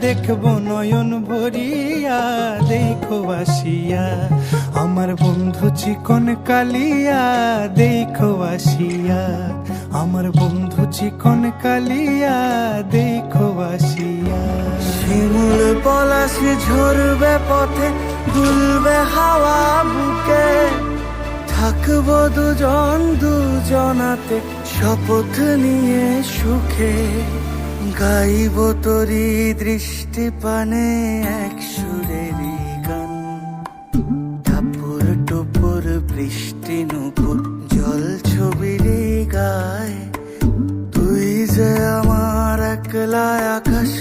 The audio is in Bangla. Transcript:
দেখবো নয়ন ভরিয়া, দেখো আসিয়া আমার বন্ধু চিকন কালিয়া, দেখো আসিয়া আমার বন্ধু চিকন কালিয়া, দেখো আসিয়া। শিমুল পলাশ ঝরবে পথে, দুলবে হাওয়া বুকে, থাকবো দুজন দুজনাতে শপথ নিয়ে সুখে। গাইব তোরি দৃষ্টি পানে এক সুরেরই গান, টাপুর টুপুর বৃষ্টি নুপুর জল ছবিরই গায়। তুই যে আমার একলা আকাশ